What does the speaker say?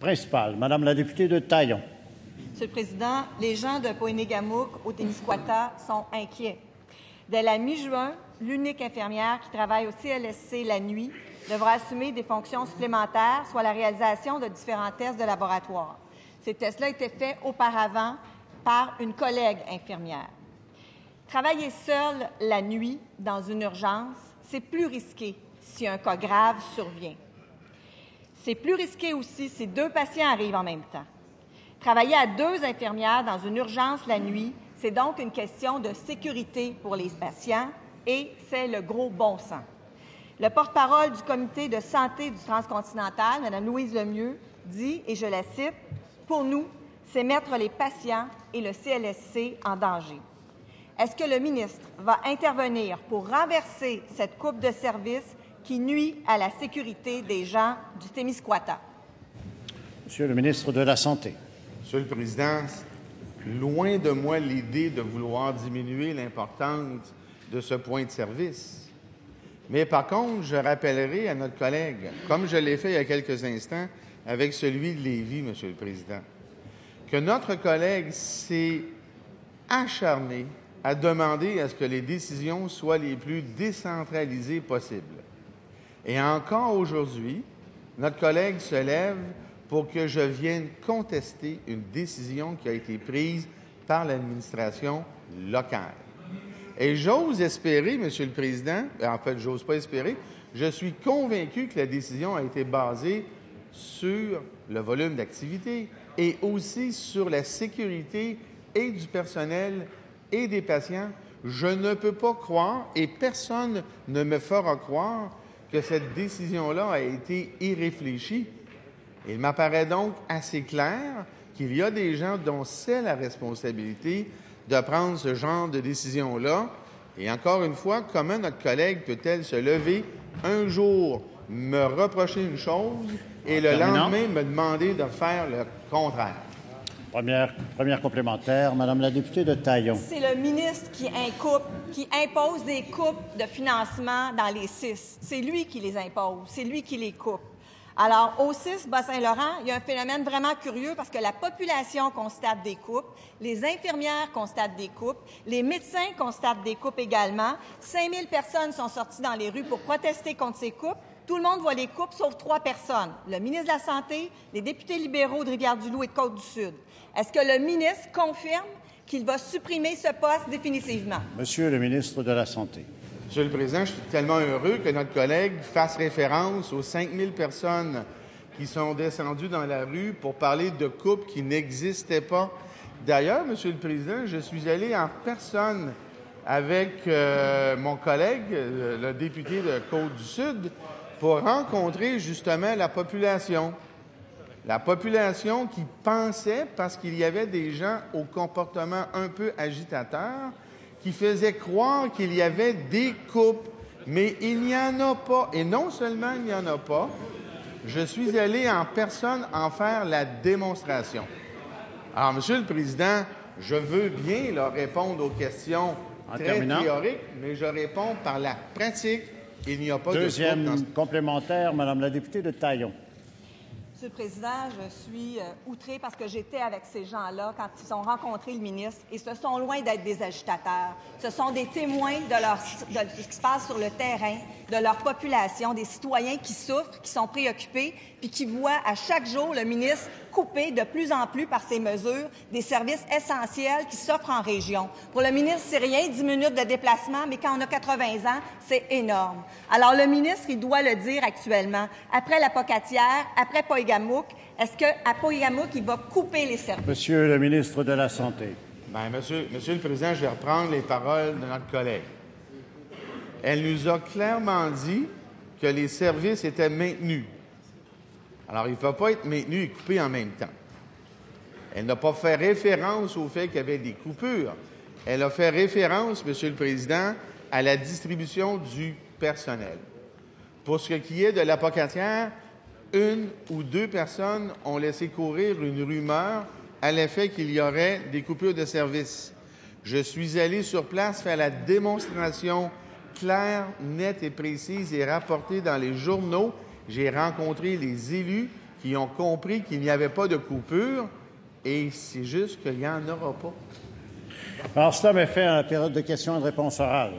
Principal, Madame la députée de Taillon. Monsieur le Président, les gens de Poinégamook au Témiscouata sont inquiets. Dès la mi-juin, l'unique infirmière qui travaille au CLSC la nuit devra assumer des fonctions supplémentaires, soit la réalisation de différents tests de laboratoire. Ces tests-là étaient faits auparavant par une collègue infirmière. Travailler seul la nuit dans une urgence, c'est plus risqué si un cas grave survient. C'est plus risqué aussi si 2 patients arrivent en même temps. Travailler à 2 infirmières dans une urgence la nuit, c'est donc une question de sécurité pour les patients et c'est le gros bon sens. Le porte-parole du comité de santé du transcontinental, Mme Louise Lemieux, dit, et je la cite, « Pour nous, c'est mettre les patients et le CLSC en danger. » Est-ce que le ministre va intervenir pour renverser cette coupe de services qui nuit à la sécurité des gens du Témiscouata? Monsieur le ministre de la Santé. Monsieur le Président, loin de moi l'idée de vouloir diminuer l'importance de ce point de service. Mais par contre, je rappellerai à notre collègue, comme je l'ai fait il y a quelques instants avec celui de Lévis, Monsieur le Président, que notre collègue s'est acharné à demander à ce que les décisions soient les plus décentralisées possibles. Et encore aujourd'hui, notre collègue se lève pour que je vienne contester une décision qui a été prise par l'administration locale. Et j'ose espérer, Monsieur le Président, en fait, j'ose pas espérer, je suis convaincu que la décision a été basée sur le volume d'activité et aussi sur la sécurité et du personnel et des patients. Je ne peux pas croire, et personne ne me fera croire, que cette décision-là a été irréfléchie. Il m'apparaît donc assez clair qu'il y a des gens dont c'est la responsabilité de prendre ce genre de décision-là. Et encore une fois, comment notre collègue peut-elle se lever un jour, me reprocher une chose et le lendemain me demander de faire le contraire? Première complémentaire, Madame la députée de Taillon. C'est le ministre qui impose des coupes de financement dans les CIS. C'est lui qui les impose, c'est lui qui les coupe. Alors, au CIS Bas-Saint-Laurent, il y a un phénomène vraiment curieux parce que la population constate des coupes, les infirmières constatent des coupes, les médecins constatent des coupes également. 5000 personnes sont sorties dans les rues pour protester contre ces coupes. Tout le monde voit les coupes, sauf 3 personnes. Le ministre de la Santé, les députés libéraux de Rivière-du-Loup et de Côte-du-Sud. Est-ce que le ministre confirme qu'il va supprimer ce poste définitivement? Monsieur le ministre de la Santé. Monsieur le Président, je suis tellement heureux que notre collègue fasse référence aux 5000 personnes qui sont descendues dans la rue pour parler de coupes qui n'existaient pas. D'ailleurs, Monsieur le Président, je suis allé en personne avec mon collègue, le député de Côte-du-Sud, pour rencontrer justement la population. La population qui pensait, parce qu'il y avait des gens au comportement un peu agitateur, qui faisaient croire qu'il y avait des coupes, mais il n'y en a pas. Et non seulement il n'y en a pas, je suis allé en personne en faire la démonstration. Alors, Monsieur le Président, je veux bien leur répondre aux questions très théoriques, mais je réponds par la pratique. Il n'y a pas de Deuxième complémentaire, Madame la députée de Taillon. Monsieur le Président, je suis outrée parce que j'étais avec ces gens-là quand ils ont rencontré le ministre et ce sont loin d'être des agitateurs. Ce sont des témoins de ce qui se passe sur le terrain, de leur population, des citoyens qui souffrent, qui sont préoccupés, puis qui voient à chaque jour le ministre couper de plus en plus par ses mesures des services essentiels qui s'offrent en région. Pour le ministre, c'est rien, 10 minutes de déplacement, mais quand on a 80 ans, c'est énorme. Alors, le ministre, il doit le dire actuellement. Après la Pocatière, après Poinégamook, est-ce qu'à Poinégamook, il va couper les services? Monsieur le ministre de la Santé. Bien, Monsieur le Président, je vais reprendre les paroles de notre collègue. Elle nous a clairement dit que les services étaient maintenus. Alors, il ne faut pas être maintenu et coupé en même temps. Elle n'a pas fait référence au fait qu'il y avait des coupures. Elle a fait référence, Monsieur le Président, à la distribution du personnel. Pour ce qui est de la Pocatière, 1 ou 2 personnes ont laissé courir une rumeur à l'effet qu'il y aurait des coupures de service. Je suis allé sur place faire la démonstration claire, nette et précise et rapportée dans les journaux. J'ai rencontré les élus qui ont compris qu'il n'y avait pas de coupure et c'est juste qu'il n'y en aura pas. Alors, cela met fin à la période de questions et de réponses orales.